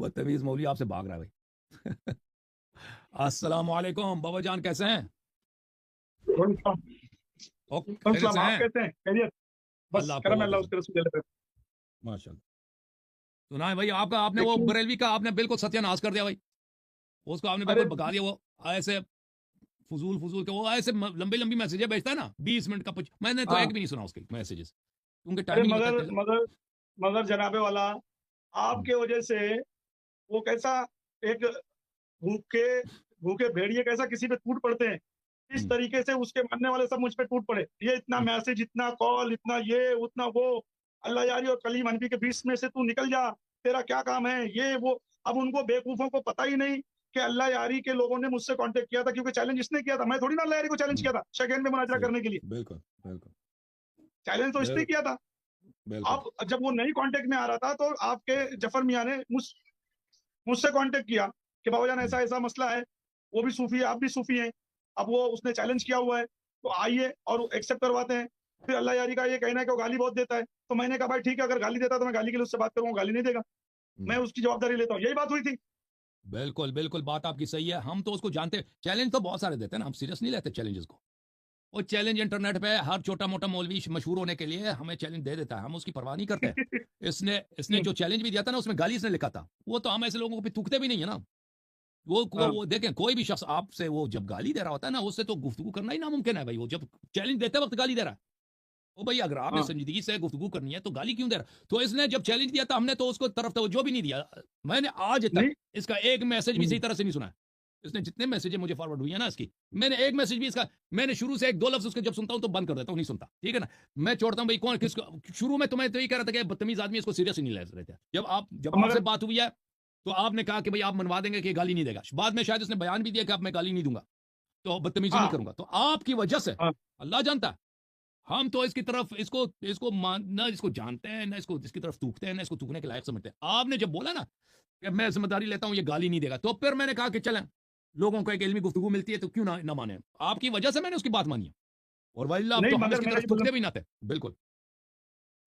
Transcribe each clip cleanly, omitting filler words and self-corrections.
बदतमीज मौलवी आपसे भाग रहा है भाई। अस्सलाम वालेकुम बाबा जान, कैसे हैं? खैरियत से आप हैं? कैसे हैं? खैरियत? बस अल्लाह आपको करम है, बहुत अल्लाह हफिज़। उसके रसूल पे। माशाल्लाह। सुना है भाई आपका, आपने वो लेकिन बरेलवी का आपने बिल्कुल सत्यानाश कर दिया भाई। उसको आपने अरे बिल्कुल भगा दिया। वो ऐसे फजूल फजूल के वो ऐसे लंबी लंबी मैसेज भेजता है ना, 20 मिनट का कुछ, मैंने तो एक हाँ, भी नहीं सुना उसके मैसेजेस। उनके अरे टाइमिंग मगर बताते हैं। मगर मगर जनाबे वाला, हम्म, आपके वजह से वो कैसा एक भूखे भूखे भेड़िए कैसा किसी पे टूट पड़ते हैं, इस हम्म, तरीके से उसके मानने वाले सब मुझ पे टूट पड़े। ये इतना हम्म, मैसेज, इतना कॉल, इतना ये उतना वो, अल्लाह यारी और कलीम हनफी के बीच में से तू निकल जा, तेरा क्या काम है, ये वो। अब उनको बेवकूफों को पता ही नहीं कि अल्लाह यारी के लोगों ने मुझसे कांटेक्ट किया था, क्योंकि चैलेंज इसने किया था। मैं थोड़ी ना अल्लाह यारी को चैलेंज किया था सेकंड में मुनाजरा सही। करने के लिए। बिल्कुल बिल्कुल। चैलेंज तो इसने बिल- किया था। बिल्कुल। अब जब वो नई कांटेक्ट में आ रहा था, तो आपके जफर मियाँ ने मुझसे कांटेक्ट किया कि बाबाजान हम्म, ऐसा ऐसा मसला है। वो भी सूफी है, आप भी सूफी हैं। अब वो उसने चैलेंज किया हुआ है, तो आइए और एक्सेप्ट करवाते हैं। फिर अल्लाह यारी का ये कहना है कि वो गाली बहुत देता है। तो मैंने कहा भाई ठीक है, अगर गाली देता तो मैं गाली के लिए उससे बात करूंगा, गाली नहीं देगा, मैं हम्म, उसकी जवाबदारी लेता हूँ। यही बात हुई थी। बिल्कुल बिल्कुल, बात आपकी सही है। हम तो उसको जानते हैं, चैलेंज तो बहुत सारे देते हैं ना, हम सीरियस नहीं लेते चैलेंजेस को। वो चैलेंज इंटरनेट पे हर छोटा मोटा मौलवी मशहूर होने के लिए हमें चैलेंज दे देता है, हम उसकी परवाह नहीं करते। इसने इसने हम्म, जो चैलेंज भी दिया था ना, उसमें गाली इसने लिखा था। वो तो हम ऐसे लोगों को भी थूकते भी नहीं है ना। हाँ, वो देखें, कोई भी शख्स आपसे वो जब गाली दे रहा होता है ना, उससे तो गुफ्तगू करना ही नामुमकिन है भाई। वो जब चैलेंज देते वक्त गाली दे रहा है, ओ भाई अगर आपने हाँ, संजीदगी से गुफ्तगू करनी है तो गाली क्यों दे रहा है? तो इसने जब चैलेंज दिया था, हमने तो उसको तरफ तवज्जो भी नहीं दिया। मैंने आज तक नहीं, इसका एक मैसेज भी हम्म, सही तरह से नहीं सुना है। इसने जितने मैसेज मुझे फॉरवर्ड हुई है ना इसकी, मैंने एक मैसेज भी इसका, मैंने शुरू से एक दो लफ्ज उसके जब सुनता हूं तो बंद कर देता हूं, नहीं सुनता, ठीक है ना। मैं छोड़ता हूं भाई, कौन किसको। शुरू में तो मैं तो ये कह रहा था कि बदतमीज आदमी, इसको सीरियस ही नहीं ले रहे थे। जब आपसे मगर बात हुई है तो आपने कहा कि भाई आप मनवा देंगे कि गाली नहीं देगा। बाद में शायद उसने बयान भी दिया कि अब मैं गाली नहीं दूंगा, तो बदतमीजी नहीं हाँ, करूंगा। तो आपकी वजह से हाँ, अल्लाह जानता है, हम तो इसकी तरफ इसको इसको मान ना, इसको जानते हैं ना, इसको इसकी तरफ थूकते हैं ना, इसको थूकने के लायक समझते हैं। आपने जब बोला ना कि मैं जिम्मेदारी लेता हूं, ये गाली नहीं देगा, तो फिर मैंने कहा कि चलें, लोगों को एक इल्मी गुफ्तगू मिलती है तो क्यों ना माने। आपकी वजह से मैंने उसकी बात मानी है, और वल्लाह अब नहीं, तो हम मगर इसकी मेरा तरफ ये बोलने थूकते भी ना थे। बिल्कुल।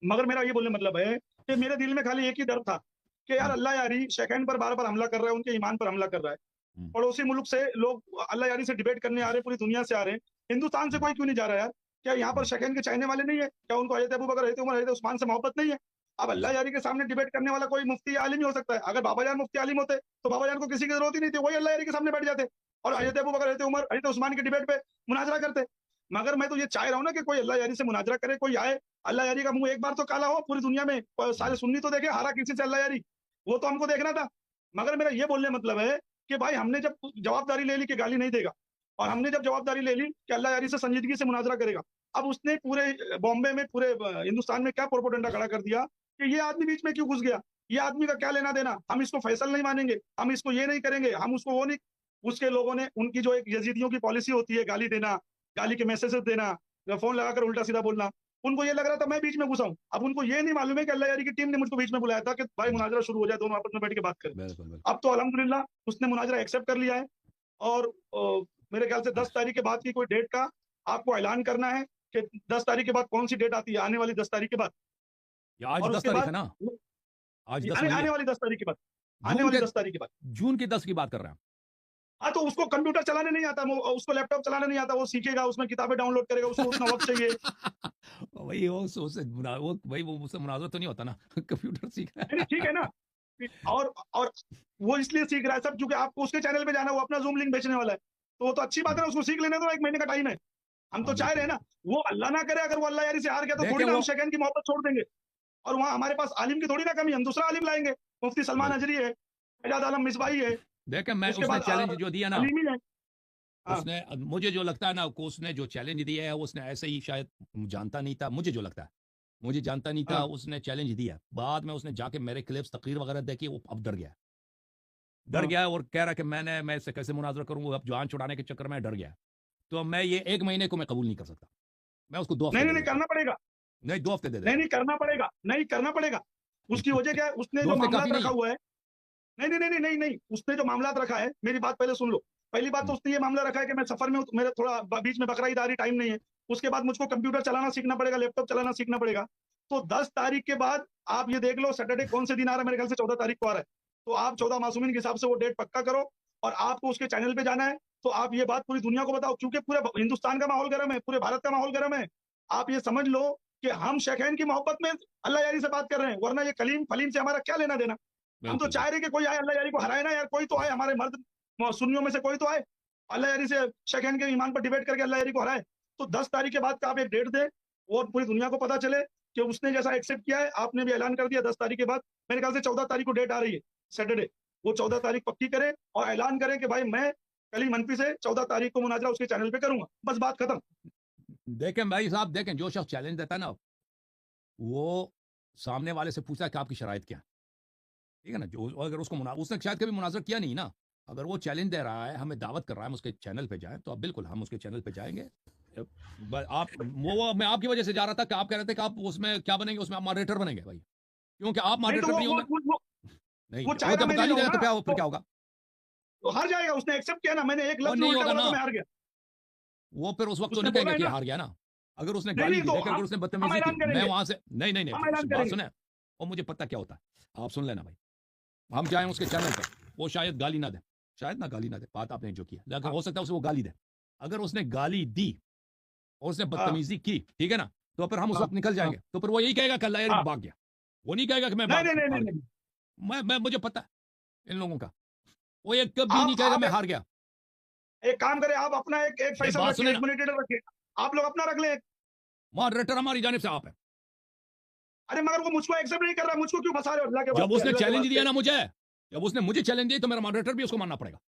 मगर मेरा ये बोलने मतलब है कि मेरे दिल में खाली एक ही डर था कि यार हम्म, अल्लाह यारी शेखैन पर बार बार हमला कर रहा है, उनके ईमान पर हमला कर रहा है। हम्म, पड़ोसी मुल्क से लोग अल्लाह यारी से डिबेट करने आ रहे हैं, पूरी दुनिया से आ रहे हैं। हिंदुस्तान से हम्म, कोई क्यों नहीं जा रहा यार? क्या यहाँ पर हम्म, शकीन के चाहने वाले नहीं है? क्या उनको हजरत अबू बकर, हजरत उमर, हजरत उस्मान से मोहब्बत नहीं है? अब अल्लाह हम्म, यारी के सामने डिबेट करने वाला कोई मुफ्ती आलिम ही हो सकता है। अगर बाबा जान मुफ्ती आलिम होते तो बाबा जान को किसी की जरूरत ही नहीं थी, वही अल्लाह यारी के सामने बैठ जाते और सही। हजरत अबू बकर, हजरत उमर, हजरत उस्मान की डिबेट पे मुनाजरा करते। मगर मैं तो ये चाह रहा हूँ ना कि कोई अल्लाह यारी से मुनाजरा करे, कोई आए। अल्लाह यारी का मुंह एक बार तो काला हो पूरी दुनिया में, सारे हम्म, सुन्नी तो देखे हारा किसी से अल्लाह यारी, वो तो हमको देखना था। मगर मेरा ये बोलने मतलब है कि भाई हमने जब जवाबदारी ले ली कि गाली नहीं देगा, और हमने जब जवाबदारी ले ली कि अल्लाह यारी से संजीदगी से मुनाजरा करेगा, अब उसने पूरे बॉम्बे में, पूरे हिंदुस्तान में क्या प्रोपोगंडा खड़ा कर दिया कि ये आदमी बीच में क्यों घुस गया, ये आदमी का क्या लेना देना, हम इसको फैसल नहीं मानेंगे, हम इसको ये नहीं करेंगे, हम उसको वो नहीं। उसके लोगों ने, उनकी जो एक यजीदियों की पॉलिसी होती है, गाली देना, गाली के मैसेजेस देना, फोन लगाकर उल्टा सीधा बोलना, उनको ये लग रहा था मैं बीच में घुसा हूं। अब उनको ये नहीं मालूम है कि अल्लाह यारी की टीम ने मुझको बीच में बुलाया था कि भाई हम्म, मुनाजरा शुरू हो जाए, दोनों आपस में बैठ के बात करें। बिल्कुल बिल्कुल। अब तो अल्हम्दुलिल्लाह उसने मुनाजरा एक्सेप्ट कर लिया है। और मेरे ख्याल से 10 तारीख के बाद की कोई डेट का आपको ऐलान करना है कि 10 तारीख के बाद कौन सी डेट आती है, आने वाली 10 तारीख के बाद। ये आज और 10 उसके तारीख है बाद ना? आज 10 आने हुई आने है। वाली 10 तारीख के बाद, आने जून वाली के 10 तारीख के बाद। जून की 10 की बात कर रहे हैं हाँ, तो उसको कंप्यूटर चलाने नहीं आता, उसको लैपटॉप चलाने नहीं आता, वो सीखेगा, उसमें किताबें डाउनलोड करेगा, उसको उतना वक्त चाहिए। वही वो भाई वो मुझसे मुनाजरा तो नहीं होता ना। कंप्यूटर सीख रहा नहीं नहीं, ठीक है है। ना। और वो इसलिए सीख रहा है सब, क्योंकि आपको उसके चैनल पे जाना है, वो अपना जूम लिंक बेचने वाला है। तो वो तो अच्छी बात है ना, उसको सीख लेने दो, 1 महीने का टाइम है। हम तो हाँ चाह बिल्कुल रहे हैं ना। बिल्कुल। वो अल्लाह ना करे, अगर वो अल्लाह यारी से हार गया तो देखें थोड़ी ना वो, हम शेखैन की मोहब्बत छोड़ देंगे। और वहां हमारे पास आलिम की थोड़ी ना कमी, हम दूसरा आलिम लाएंगे। मुफ्ती सलमान बिल्कुल। अजरी है, एजाज आलम मिसबाही है, देखें मैं, उसके उसने बाद चैलेंज जो दिया ना, अलीमी है। हाँ, उसने, मुझे जो लगता है ना को उसने जो चैलेंज दिया है, उसने ऐसे ही शायद जानता नहीं था, मुझे जो लगता है, मुझे जानता नहीं था, हाँ, उसने चैलेंज दिया। बाद में उसने जाके मेरे क्लिप्स तकरीर वगैरह देखी, वो अब डर गया, डर हाँ। गया और कह रहा कि मैं इससे कैसे मुनाजरा करूंगा, अब जान छुड़ाने के चक्कर में डर गया। तो मैं ये 1 महीने को मैं कबूल नहीं कर सकता। मैं उसको 2 हफ्ते नहीं दे नहीं नहीं, देता हूँ। करना पड़ेगा। नहीं, 2 हफ्ते दे नहीं देता नहीं, करना पड़ेगा, नहीं करना पड़ेगा। उसकी हूँ। वजह क्या है? उसने दो जो हफ्ते मामला काफी नहीं रखा है। हुआ है। नहीं नहीं नहीं नहीं नहीं नहीं, उसने जो मामला रखा है, मेरी बात पहले सुन लो। पहली बात तो हम्म, उसने ये मामला रखा है कि मैं सफर में हूं, मेरा थोड़ा बीच में बकरा ईद आ रही, टाइम नहीं है। उसके बाद मुझको कंप्यूटर चलाना सीखना पड़ेगा, लैपटॉप चलाना सीखना पड़ेगा। तो 10 तारीख के बाद आप ये देख लो, सैटरडे कौन से दिन आ रहा है, मेरे ख्याल से 14 तारीख को आ रहा है। तो आप 14 मासूमीन के हिसाब से वो डेट पक्का करो, और आपको उसके चैनल पे जाना है, तो आप ये बात पूरी दुनिया को बताओ, क्योंकि पूरे हिंदुस्तान का माहौल गर्म है, पूरे भारत का माहौल गर्म है। आप ये समझ लो कि हम शेखैन की मोहब्बत में अल्लाह यारी से बात कर रहे हैं, वरना ये कलीम फलीम से हमारा क्या लेना देना। हम तो बिल्कुल चाह रहे कि कोई आए अल्लाह यारी को हराए ना यार, कोई तो आए, हमारे मर्द सुन्नियों में से कोई तो आए, अल्लाह यारी से शेखैन के ईमान पर डिबेट करके अल्लाह यारी को हराए। तो 10 तारीख के बाद का आप एक डेट दें, और पूरी दुनिया को पता चले कि उसने जैसा एक्सेप्ट किया है, आपने भी ऐलान कर दिया 10 तारीख के बाद। मेरे ख्याल से 14 तारीख को डेट आ रही है, सैटरडे, वो 14 तारीख पक्की करें और ऐलान करें कि भाई मैं कली मनफी से 14 तारीख को मुनाजरा उसके चैनल पे करूंगा, बस बात खत्म। देखें भाई साहब, देखें जो शख्स चैलेंज देता है ना, वो सामने वाले से पूछता है कि आपकी शराइत क्या है, ठीक है ना। जो अगर उसको उसने शायद कभी मुनाजरा किया नहीं ना, अगर वो चैलेंज दे रहा है, हमें दावत कर रहा है हम उसके चैनल पे जाएं, तो अब बिल्कुल हम उसके चैनल पे जाएंगे। आप वो मैं आपकी वजह से जा रहा था कि आप कह रहे थे कि आप उसमें क्या बनेंगे, उसमें आप मॉडरेटर बनेंगे भाई, क्योंकि आप नहीं तो मॉडरेटर नहीं होंगे। नहीं, वो वो चाहेगा जब मैं गाली नहीं देगा तो रहूंगा, फिर क्या होगा? तो हार जाएगा। उसने एक्सेप्ट किया ना, मैंने एक और लफ्ज नहीं उल्टा होगा बोला ना, तो मैं हार गया। वो फिर उस वक्त तो उसने नहीं बोला कहेंगे है कि ना, हार गया ना। अगर उसने नहीं गाली नहीं दी, तो देखिए अगर उसने हम बदतमीजी ऐलान की, मैं करेंगे, वहां से नहीं नहीं हम नहीं ऐलान बात करेंगे। सुने, और मुझे पता क्या होता है, आप सुन लेना भाई। हम जाएं उसके चैनल पर, वो शायद गाली ना दे, शायद ना गाली ना दे, बात आपने जो किया, लेकिन हाँ हो सकता है उसे वो गाली दे। अगर उसने गाली दी और उसने हाँ बदतमीजी की, ठीक है ना, तो फिर हम उस हाँ वक्त निकल हाँ जाएंगे, तो फिर वो यही कहेगा कि अल्लाह यार हाँ। भाग गया। वो नहीं कहेगा कि मैं नहीं भाग नहीं नहीं हार नहीं गया। नहीं। मैं मुझे पता है इन लोगों का, वो ये कभी नहीं कहेगा आप मैं हार गया। एक काम करें, आप अपना एक नहीं, फैसल बात रखिए, सुने एक ना, मॉनिटर रखिए, आप लोग अपना रख लें। मॉडरेटर हमारी जानिब से आप है। अरे मगर वो मुझको एक्सेप्ट नहीं कर रहा, मुझको क्यों फंसा रहे हो? अल्लाह के जब वास्ते, उसने अल्लाह के चैलेंज दिया वास्ते। ना मुझे, जब उसने मुझे चैलेंज दिया, तो मेरा मॉडरेटर भी उसको मानना पड़ेगा।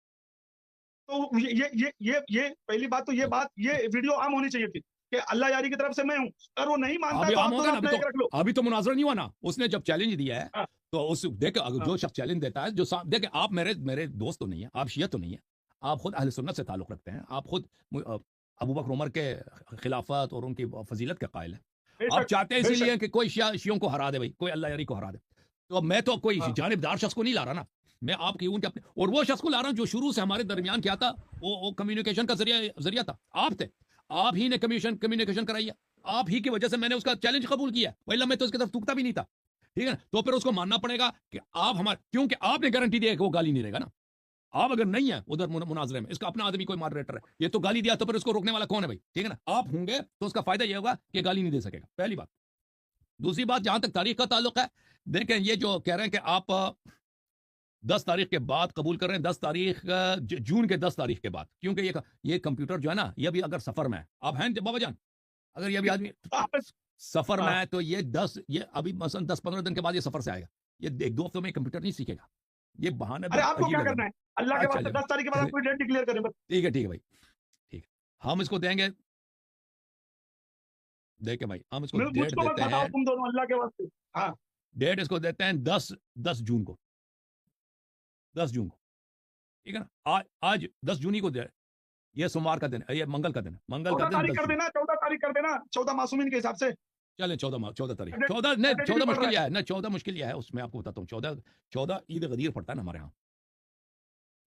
तो ये पहली बात तो ये वीडियो आम होनी चाहिए थी कि अल्लाह यारी की तरफ से मैं हूँ। अगर वो नहीं मानता है अभी तो आम आप होगा दोनों ना, अपना एक रख लो। अभी तो मुनाजरा नहीं हुआ ना, उसने जब चैलेंज दिया है, हाँ तो उस देखे अगर हाँ जो शख्स चैलेंज देता है, जो देखे आप मेरे मेरे दोस्त तो नहीं है, आप शिया तो नहीं है, आप खुद अहले सुन्नत से ताल्लुक रखते हैं, आप खुद अबू बकर उमर के खिलाफत और उनकी फजीलत के कायल है। आप बेशक चाहते हैं बेशक। इसीलिए कि कोई शियों को हरा दे भाई, कोई अल्लाह यारी को हरा दे। तो मैं तो कोई हाँ जानिबदार शख्स को नहीं ला रहा ना, मैं आपकी उनके अपने और वो शख्स को ला रहा हूं जो शुरू से हमारे दरमियान क्या था, वो कम्युनिकेशन का जरिया था, आप थे। आप ही ने कम्युनिकेशन कराई है, आप ही की वजह से मैंने उसका चैलेंज कबूल किया, वही मैं तो उसकी तरफ थूकता भी नहीं था, ठीक है ना। तो फिर उसको मानना पड़ेगा कि आप हमारे, क्योंकि आपने गारंटी दी है कि वो गाली नहीं देगा ना। आप अगर नहीं है उधर मुनाजरे में, इसका अपना आदमी कोई मॉडरेटर है, ये तो गाली दिया, तो फिर उसको रोकने वाला कौन है भाई, ठीक है ना। आप होंगे तो उसका फायदा ये होगा कि गाली नहीं दे सकेगा, पहली बात। दूसरी बात, जहां तक तारीख का ताल्लुक है, देखें ये जो कह रहे हैं कि आप 10 तारीख के बाद कबूल कर रहे हैं, 10 तारीख जून के 10 तारीख के बाद, क्योंकि ये कंप्यूटर जो है ना, ये भी अगर सफर में है, आप हैं बाबा जान, अगर ये भी आदमी आपस सफर में हाँ। है, तो ये अभी मसलन 10-15 दिन के बाद ये सफर से आएगा, ये 1-2 हफ्तों में कंप्यूटर नहीं सीखेगा, ये बहाने अरे आपको अजीब क्या लग करना रहे है? अल्लाह के हैं। वास्ते चलिए 10 तारीख के बाद आप कोई डेट डिक्लेयर करें बस। ठीक है भाई, ठीक है, हम इसको देंगे, देखे भाई, हम इसको डेट मुझको मत देते बताओ हैं, तुम दोनों, अल्लाह के वास्ते। हाँ डेट इसको देते हैं 10 जून को, 10 जून को, ठीक है ना। आज 10 जून ही को दे, ये सोमवार का दिन है, ये मंगल का दिन है, मंगल का 14 दिन तारीख 10 कर जून। देना, 14 तारीख कर देना, 14 मासूमीन के हिसाब से। चलें 14 तारीख, सैटरडे 14 नहीं, सैटरडे भी 14 पड़ रहा मुश्किल है। यह है ना, 14 मुश्किल यह है, उसमें आपको बताता हूँ, 14 ईद गदीर पड़ता है ना हमारे यहाँ,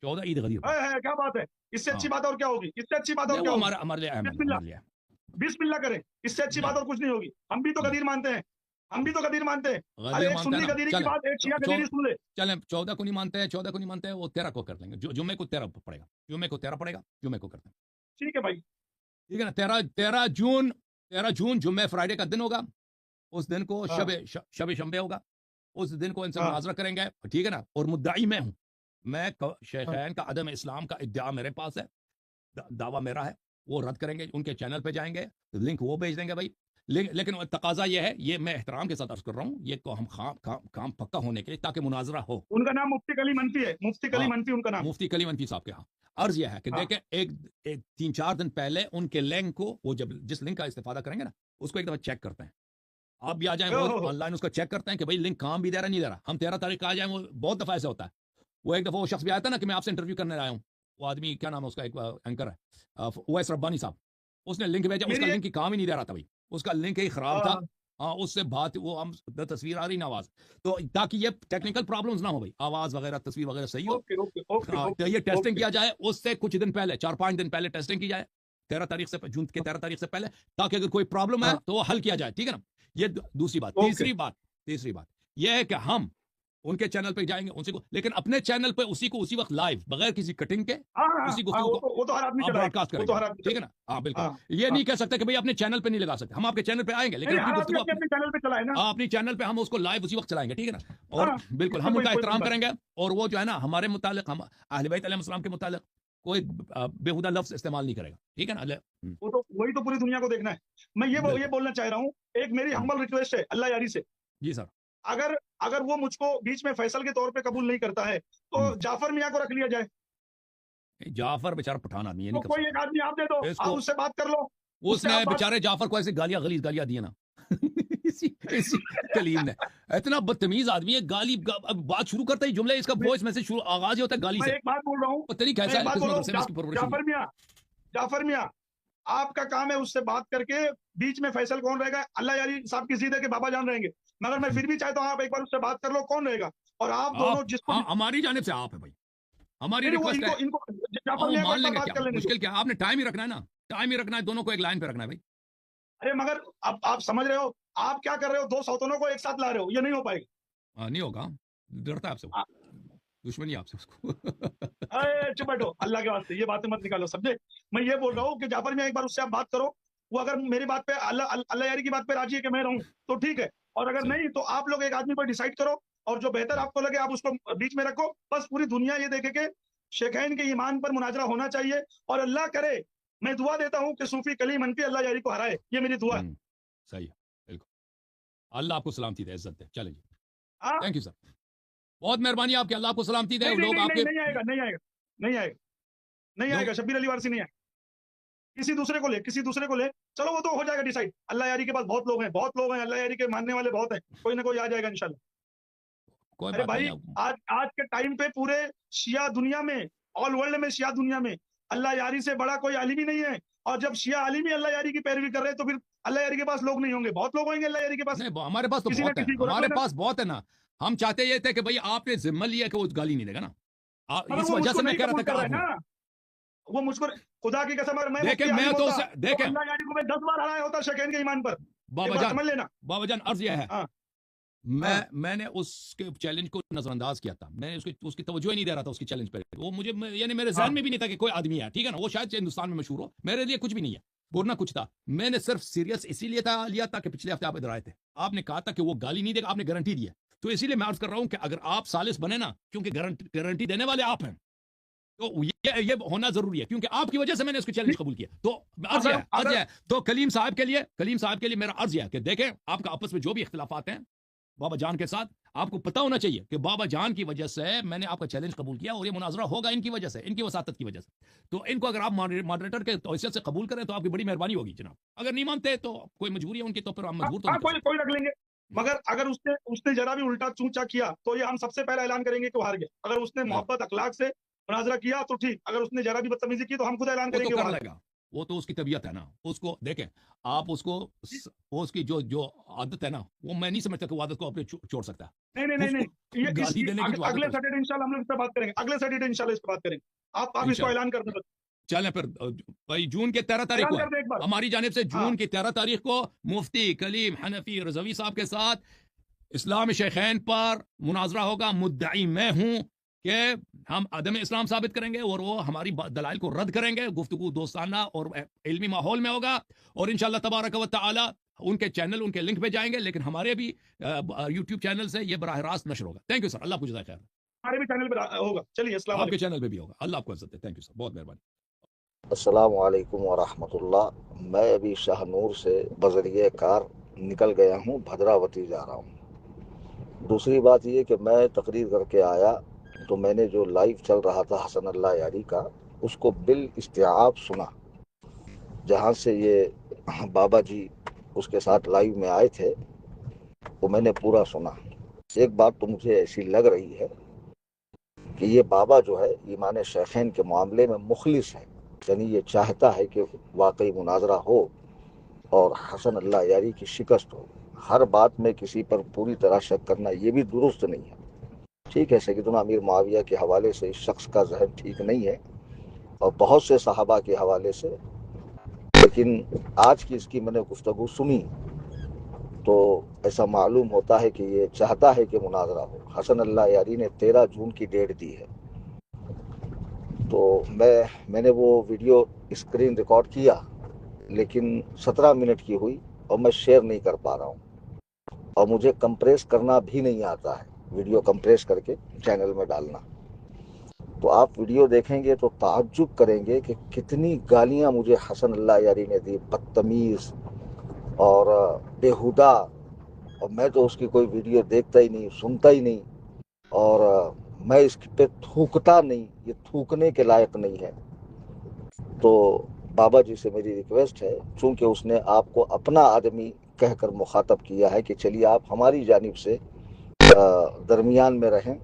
14 ईद गदीर पड़ता है, क्या बात है? इससे है। अच्छी हाँ, बात और क्या होगी? इससे अच्छी बात और नहीं क्या वो होगी? हमारे लिए अहम है, बिस्मिल्लाह, हमारे लिए बिस्मिल्लाह करें, इससे अच्छी बात नहीं और कुछ नहीं होगी। हम भी तो नहीं गदीर मानते हैं, हम भी तो गदीर मानते हैं। गदीर अरे एक मानते हैं सुन्नी ना, गदीरी की चलें बात एक शिया गदीरी सुन ले। चलें 14 को नहीं मानते हैं, 14 को नहीं मानते हैं, वो 13 को कर लेंगे, जुम्मे को 13 पड़ेगा, जुम्मे को 13 पड़ेगा, जुम्मे को करते हैं, ठीक है भाई। ठीक है ना। 13 जून जुम्मे फ्राइडे का दिन होगा, उस दिन को हाँ शब शंबे होगा, उस दिन को इनसे हाँ मुनाजरा करेंगे, ठीक है ना। और मुद्दाई मैं हूं, मैं हाँ शेखैन का अदम इस्लाम का इद्दा मेरे पास है, दावा मेरा है, वो रद्द करेंगे, उनके चैनल पे जाएंगे, लिंक वो भेज देंगे भाई। लेकिन तकाजा ये है, ये मैं एहतराम के साथ अर्ज कर रहा हूँ, ये को हम काम पक्का होने के लिए, ताकि मुनाजरा हो। उनका नाम मुफ्ती कली मनफी है, मुफ्ती कली हाँ, मनफी उनका नाम। मुफ्ती कलीम अनफी साहब के यहाँ अर्ज यह है कि हाँ देखें, एक 3-4 दिन पहले उनके लिंक को, वो जब जिस लिंक का इस्तेफादा करेंगे ना, उसको एक दफा चेक करते हैं। आप भी आ जाएं, वो ओहो, ऑनलाइन उसका चेक करते हैं कि भाई लिंक काम भी दे रहा नहीं दे रहा। हम 13 तारीख का आ जाए, वो बहुत दफा ऐसा होता है। वो एक दफा वो शख्स भी आया था ना कि मैं आपसे इंटरव्यू करने आया हूँ, वो आदमी क्या नाम है उसका, एक एंकर है उवैस रब्बानी साहब, उसने लिंक भेजा, उसका मेरी लिंक ही काम ही नहीं दे रहा था भाई, उसका लिंक ही खराब था। हाँ, हाँ, उससे बात, वो हम तस्वीर आ रही ना आवाज, तो ताकि ये टेक्निकल प्रॉब्लम्स ना हो भाई, आवाज वगैरह तस्वीर वगैरह सही हो। ओके ओके ओके हाँ, तो ओके ये टेस्टिंग ओके। किया जाए, उससे कुछ दिन पहले, 4-5 दिन पहले टेस्टिंग की जाए, 13 तारीख से, जून के 13 तारीख से पहले, ताकि अगर कोई प्रॉब्लम है हाँ तो वो हल किया जाए, ठीक है ना। ये दूसरी बात। ओके तीसरी बात यह है कि हम उनके चैनल पे जाएंगे उनसे को, लेकिन अपने चैनल पे उसी को उसी वक्त लाइव बगैर किसी कटिंग के हाँ हाँ उसी हाँ, गुफ्तगू को वो तो हर आदमी आप चलाएगा, ब्रॉडकास्ट वो तो हर करेंगे, आदमी ठीक है चलाएगा। ना? हाँ बिल्कुल, हाँ ये हाँ नहीं कह सकते कि भाई अपने चैनल पे नहीं लगा सकते, हम आपके चैनल पे आएंगे लेकिन नहीं, अपनी हर आदमी गुफ्तगू अपने अपने चैनल पे चलाए ना। अपनी चैनल पे हम उसको लाइव उसी वक्त चलाएंगे, ठीक है ना? और हाँ, बिल्कुल इसमें हम कोई उनका कोई एहतराम बात करेंगे, और वो जो है ना हमारे मुतालिक, हम अहले बैत अलैहिस्सलाम के मुतालिक कोई बेहुदा लफ्ज इस्तेमाल नहीं करेगा, ठीक है ना? वो तो वही तो पूरी दुनिया को देखना है। मैं ये बिल्कुल। बोलना चाह रहा हूँ, एक मेरी हम्बल रिक्वेस्ट है अल्लाह यारी से, जी सर। अगर अगर वो मुझको बीच में फैसल के तौर पे कबूल नहीं करता है तो जाफर मियाँ को रख लिया जाए। जाफर बेचारा पठान आदमी है, तो नहीं कर कोई एक आदमी आप दे दो, सकता आप इसको। उससे बात कर लो, उससे उसने आप बात। बेचारे जाफर को ऐसे गालियां गलीज गालियां दी है ना इसी कलीम ने, इतना बदतमीज आदमी है, अब बात शुरू करता ही जुमले इसका वॉइस मैसेज शुरू आगाज ही होता है गाली मैं से। एक बात बोल रहा हूँ, पता नहीं मैं कैसा एक है, बात किस बोल रहा मदरसे में इसकी हूँ, परवरिश हुई है। जाफर मियाँ आपका काम है उससे बात करके, बीच में फैसल कौन रहेगा? अल्लाह यारी साहब की जिद है कि बाबा जान रहेंगे, मगर मैं फिर भी चाहता हूँ आप एक बार उससे बात कर लो, कौन रहेगा? और आप दोनों आप, जिसको हाँ हमारी जानिब से आप है भाई, हमारी नहीं वो रिक्वेस्ट है। इनको इनको जाफर वो मियाँ को मान एक बार लेंगे, बात क्या कर लेने दो। मुश्किल क्या, आपने टाइम ही रखना है ना, टाइम ही रखना है, दोनों को एक लाइन पे रखना है भाई। अरे मगर अब आप समझ रहे हो, आप क्या कर रहे हो? दो सौतनों को एक साथ ला रहे हो, ये नहीं हो पाएगा। नहीं होगा, डरता है आपसे वो, दुश्मनी है आपसे उसको अरे चुप बैठो, अल्लाह के वास्ते ये बातें मत निकालो, समझे? मैं ये बोल रहा हूँ कि जाफर मियाँ एक बार उससे आप बात करो, वो अगर मेरी बात पे अल्लाह यारी की बात पे राजी है कि मैं रहूं तो ठीक है, और अगर सही। नहीं तो आप लोग एक आदमी पर डिसाइड करो, और जो बेहतर आपको लगे आप उसको बीच में रखो। बस पूरी दुनिया ये देखे कि शेखैन के ईमान पर मुनाजरा होना चाहिए, और अल्लाह करे, मैं दुआ देता हूँ कि सूफी कलीम अनपी अल्लाह यारी को हराए, ये मेरी दुआ है। सही है, बिल्कुल। अल्लाह आपको सलामती दे, इज्जत दे। चलिए, हाँ थैंक यू सर, बहुत मेहरबानी आपकी, अल्लाह आपको सलामती दे। नहीं नहीं लोग नहीं नहीं आपके नहीं आएगा, नहीं आएगा, नहीं आएगा, नहीं लोग आएगा, शब्बीर अली वारसी नहीं आएगा, किसी दूसरे को ले, किसी दूसरे को ले, चलो वो तो हो जाएगा डिसाइड। अल्लाह यारी के पास बहुत लोग हैं, बहुत लोग हैं, अल्लाह यारी के मानने वाले बहुत हैं, कोई ना कोई आ जाएगा इंशाल्लाह। कोई अरे बात नहीं भाई, आज आज के टाइम पे पूरे शिया दुनिया में, ऑल वर्ल्ड में, शिया दुनिया में अल्लाह यारी से बड़ा कोई आलिम ही नहीं है, और जब शिया आलिम ही अल्लाह यारी की पैरवी कर रहे हैं तो फिर अल्लाह यारी के पास लोग नहीं होंगे? बहुत लोग होंगे अल्लाह यारी के पास, नहीं, हमारे पास तो किसी ना बहुत है, किसी को रख हमारे लेना। पास बहुत है ना। हम चाहते ये थे कि भाई आपने जिम्मा लिया कि वो गाली नहीं देगा ना, मगर इस वो वजह मुझको से मैं नहीं कह रहा कबूल था कि कर रहा है आप ना, वो मुझको, खुदा की कसम, अगर मैं देखें, मुफ्ती मैं आलिम तो होता उसे देखें, अल्लाह यारी को मैं 10 बार हराया होता शेखैन के ईमान पर, एक बात बाबाजान, समझ लेना। बाबाजान अर्ज यह है, हाँ मैं मैंने उसके चैलेंज को नजरअंदाज किया था, मैंने उसकी तवज्जो ही नहीं दे रहा था उसकी चैलेंज पे, वो मुझे यानी मेरे जहन में भी नहीं था कि कोई आदमी है, ठीक है ना? वो शायद हिंदुस्तान में मशहूर हो, मेरे लिए कुछ भी नहीं है, बोलना कुछ था। मैंने सिर्फ सीरियस इसीलिए लिया था कि पिछले हफ्ते आप इधर आए थे, आपने कहा था कि वो गाली नहीं देगा, आपने गारंटी दी है, तो इसीलिए मैं अर्ज कर रहा हूं कि अगर आप सालिस बने ना, क्योंकि गारंटी देने वाले आप हैं, तो ये होना जरूरी है, क्योंकि आपकी वजह से मैंने उसको चैलेंज कबूल किया। तो अर्ज है तो कलीम साहब के लिए मेरा अर्ज है कि देखें, आपका आपस में जो भी इख्तिलाफात हैं बाबा जान के साथ, आपको पता होना चाहिए कि बाबा जान की वजह से मैंने आपका चैलेंज कबूल किया, और ये मुनाजरा होगा इनकी वजह से, इनकी वसातत की वजह से। तो इनको अगर आप मॉडरेटर के हैसियत से कबूल करें तो आपकी बड़ी मेहरबानी होगी जनाब। अगर नहीं मानते तो कोई मजबूरी है उनकी, तो फिर हम मजबूर तो नहीं कर कोई सकते। कोई रख लेंगे, मगर अगर उसने उसने जरा भी उल्टा चूचा किया तो ये हम सबसे पहले ऐलान करेंगे कि वो हार गया। अगर उसने मोहब्बत अखलाक से मुनाजरा किया तो ठीक, अगर उसने जरा भी बदतमीजी की तो हम खुद ऐलान वो तो करेंगे वो कर हार लेगा, वो तो उसकी तबीयत है ना, उसको देखें आप उसको, वो उसकी जो आदत है ना, वो मैं नहीं समझता कि वो आदत को अपने छोड़ सकता है। नहीं नहीं नहीं उसको नहीं, ये गाली देने की जो आदत अगले है सैटरडे इंशाल्लाह हम लोग इस पर बात करेंगे, अगले सैटरडे इंशाल्लाह इस पर बात करेंगे। आप इसको इंशाल्लाह। ऐलान कर दो, चलें फिर भाई, जून के 13 तारीख ऐलान को कर दे एक बार। हमारी जानिब से, हाँ जून की 13 तारीख को मुफ्ती कलीम हनफी रजवी साहब के साथ इस्लाम शेखैन पर मुनाजरा होगा। मुद्दई मैं हूं कि हम अदम इस्लाम साबित करेंगे और वो हमारी दलाइल को रद्द करेंगे। गुफ्तगू दोस्ताना और इल्मी माहौल में होगा, और इंशाल्लाह तबारक व तआला उनके चैनल, उनके लिंक पे जाएंगे, लेकिन हमारे भी यूट्यूब चैनल से ये बराह रास्त नशर होगा। थैंक यू सर, अल्लाह आपको जज़ाए खैर। हमारे भी चैनल पर होगा। चलिए अस्सलाम आपके चैनल पे भी होगा। अल्लाह आपको इज्जत दे। थैंक यू सर, बहुत मेहरबानी। अस्सलाम वालेकुम वरहमतुल्लाह। मैं अभी शाहनूर से बजरिए कार निकल गया हूँ, भद्रावती जा रहा हूँ। दूसरी बात ये कि मैं तकरीर करके आया तो मैंने जो लाइव चल रहा था हसन अल्लाह यारी का, उसको बिल इस्तिआब सुना। जहाँ से ये बाबा जी उसके साथ लाइव में आए थे वो मैंने पूरा सुना। एक बात तो मुझे ऐसी लग रही है कि ये बाबा जो है ईमान शेखैन के मामले में मुखलिस है, यानी ये चाहता है कि वाकई मुनाजरा हो और हसन अल्लाह यारी की शिकस्त हो। हर बात में किसी पर पूरी तरह शक करना ये भी दुरुस्त नहीं है। ठीक है, सैयदना अमीर मुआविया के हवाले से इस शख्स का जहन ठीक नहीं है और बहुत से सहाबा के हवाले से, लेकिन आज की इसकी मैंने गुफ्तगू सुनी तो ऐसा मालूम होता है कि ये चाहता है कि मुनाजरा हो। हसन अल्लाह यारी ने 13 जून की डेट दी है। तो मैंने वो वीडियो स्क्रीन रिकॉर्ड किया, लेकिन 17 मिनट की हुई और मैं शेयर नहीं कर पा रहा हूँ, और मुझे कंप्रेस करना भी नहीं आता है, वीडियो कंप्रेस करके चैनल में डालना। तो आप वीडियो देखेंगे तो ताज्जुब करेंगे कि कितनी गालियां मुझे हसन अल्लाह यारी ने दी, बदतमीज और बेहुदा। और मैं तो उसकी कोई वीडियो देखता ही नहीं, सुनता ही नहीं, और मैं इस पे थूकता नहीं, ये थूकने के लायक नहीं है। तो बाबा जी से मेरी रिक्वेस्ट है, चूंकि उसने आपको अपना आदमी कहकर मुखातब किया है कि चलिए आप हमारी जानिब से दरमियान में रहें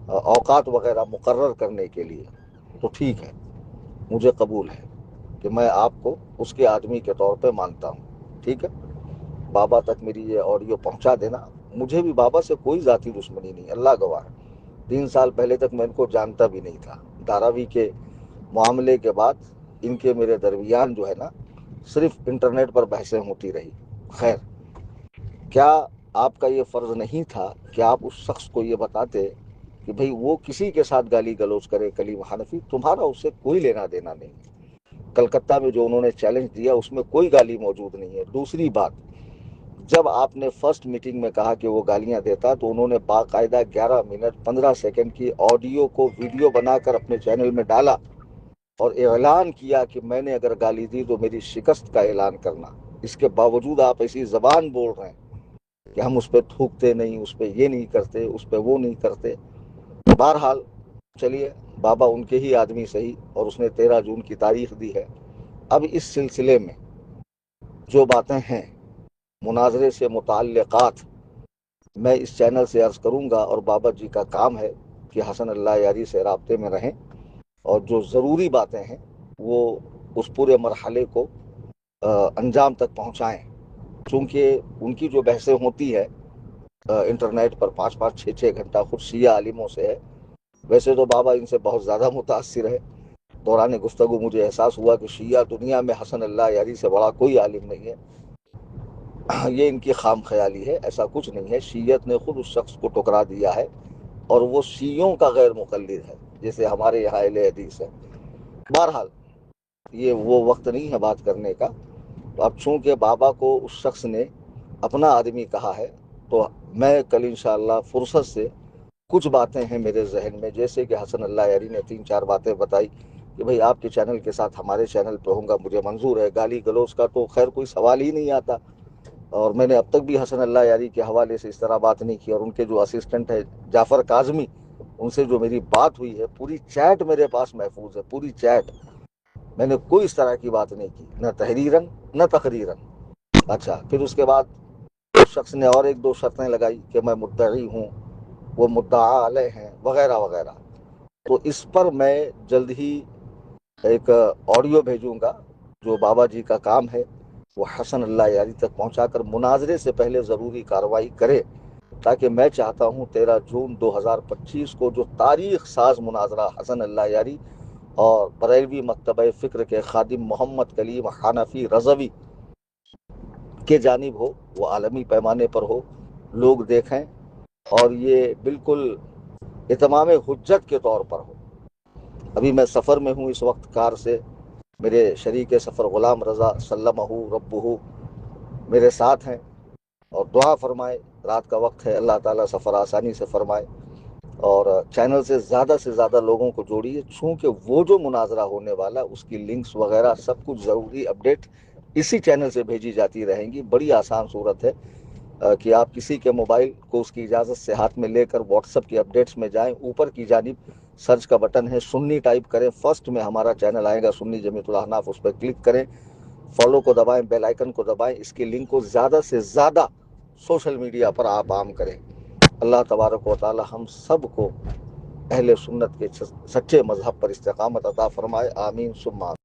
औकात वगैरह मुकर्रर करने के लिए, तो ठीक है, मुझे कबूल है कि मैं आपको उसके आदमी के तौर पे मानता हूँ। ठीक है, बाबा तक मेरी ये ऑडियो पहुँचा देना। मुझे भी बाबा से कोई ज़ाती दुश्मनी नहीं, अल्लाह गवाह है। 3 साल पहले तक मैं इनको जानता भी नहीं था। धारावी के मामले के बाद इनके मेरे दरमियान जो है ना, सिर्फ इंटरनेट पर बहसें होती रही। खैर, क्या आपका ये फ़र्ज़ नहीं था कि आप उस शख्स को ये बताते कि भाई वो किसी के साथ गाली गलौज करे, कलीम हनफी, तुम्हारा उससे कोई लेना देना नहीं। कलकत्ता में जो उन्होंने चैलेंज दिया उसमें कोई गाली मौजूद नहीं है। दूसरी बात, जब आपने फर्स्ट मीटिंग में कहा कि वो गालियां देता, तो उन्होंने बाकायदा 11 मिनट 15 सेकंड की ऑडियो को वीडियो बनाकर अपने चैनल में डाला और ऐलान किया कि मैंने अगर गाली दी तो मेरी शिकस्त का ऐलान करना। इसके बावजूद आप ऐसी जबान बोल रहे हैं कि हम उस पर थूकते नहीं, उस पर ये नहीं करते, उस पर वो नहीं करते। बहरहाल चलिए, बाबा उनके ही आदमी सही, और उसने 13 जून की तारीख दी है। अब इस सिलसिले में जो बातें हैं मुनाजरे से मुताल्लिकात, मैं इस चैनल से अर्ज़ करूँगा, और बाबा जी का काम है कि हसन अल्लाह यारी से राब्ते में रहें और जो ज़रूरी बातें हैं वो उस पूरे मरहले को अंजाम तक पहुँचाएँ। चूँकि उनकी जो बहसें होती है इंटरनेट पर 5-5 6-6 घंटा खुद शिया आलिमों से है। वैसे तो बाबा इनसे बहुत ज़्यादा मुतासिर है। दौरान गुफ्तगू मुझे एहसास हुआ कि शिया दुनिया में हसन अल्लाह यारी से बड़ा कोई आलिम नहीं है। ये इनकी खाम ख्याली है, ऐसा कुछ नहीं है। शीयत ने खुद उस शख्स को टुकरा दिया है और वो शीयों का गैर मुक़ल्लिद है, जैसे हमारे यहाँ अहले हदीस है। बहरहाल ये वो वक्त नहीं है बात करने का। तो अब चूँकि बाबा को उस शख्स ने अपना आदमी कहा है, तो मैं कल इंशाअल्लाह फुर्सत से कुछ बातें हैं मेरे जहन में, जैसे कि हसन अल्लाह यारी ने 3-4 बातें बताई कि भाई आपके चैनल के साथ हमारे चैनल पे होगा, मुझे मंजूर है। गाली गलौज का तो खैर कोई सवाल ही नहीं आता, और मैंने अब तक भी हसन अल्लाह यारी के हवाले से इस तरह बात नहीं की। और उनके जो असिस्टेंट है जाफ़र काज़मी, उनसे जो मेरी बात हुई है, पूरी चैट मेरे पास महफूज है, पूरी चैट। मैंने कोई इस तरह की बात नहीं की, न तहरीरन न तकरीरन। अच्छा, फिर उसके बाद उस शख्स ने और 1-2 शर्तें लगाई कि मैं मुद्दई हूँ, वो मुद्दा अलैह हैं, वगैरह वगैरह। तो इस पर मैं जल्द ही एक ऑडियो भेजूंगा। जो बाबा जी का काम है वो हसन अल्लाह यारी तक पहुंचाकर मुनाजरे से पहले ज़रूरी कार्रवाई करे, ताकि मैं चाहता हूं 13 जून 2025 को जो तारीख साज मुनाजरा हसन अल्लाह यारी और बरेलवी मकतबा फ़िक्र के खादिम मोहम्मद कलीम हनफी रज़वी के जानिब हो, वो आलमी पैमाने पर हो, लोग देखें, और ये बिल्कुल इतमाम हुज्जत के तौर पर हो। अभी मैं सफ़र में हूँ इस वक्त कार से, मेरे शरीक सफ़र ग़ुलाम रज़ा सल्लमहु रब्बुहु मेरे साथ हैं, और दुआ फरमाए। रात का वक्त है, अल्लाह ताला सफ़र आसानी से फरमाए, और चैनल से ज़्यादा लोगों को जोड़िए। चूँकि वो जो मुनाजरा होने वाला, उसकी लिंक्स वगैरह सब कुछ ज़रूरी अपडेट इसी चैनल से भेजी जाती रहेंगी। बड़ी आसान सूरत है कि आप किसी के मोबाइल को उसकी इजाज़त से हाथ में लेकर व्हाट्सएप की अपडेट्स में जाएं, ऊपर की जानिब सर्च का बटन है, सुन्नी टाइप करें, फर्स्ट में हमारा चैनल आएगा सुन्नी जमीयतुल अहनाफ, उस पर क्लिक करें, फॉलो को दबाएं, बेल आइकन को दबाएं। इसकी लिंक को ज़्यादा से ज़्यादा सोशल मीडिया पर आप आम करें। अल्लाह तबारक व तआला हम सब को अहले सुन्नत के सच्चे मजहब पर इस्तिकामत अता फरमाए। आमीन सुम्मा आमीन।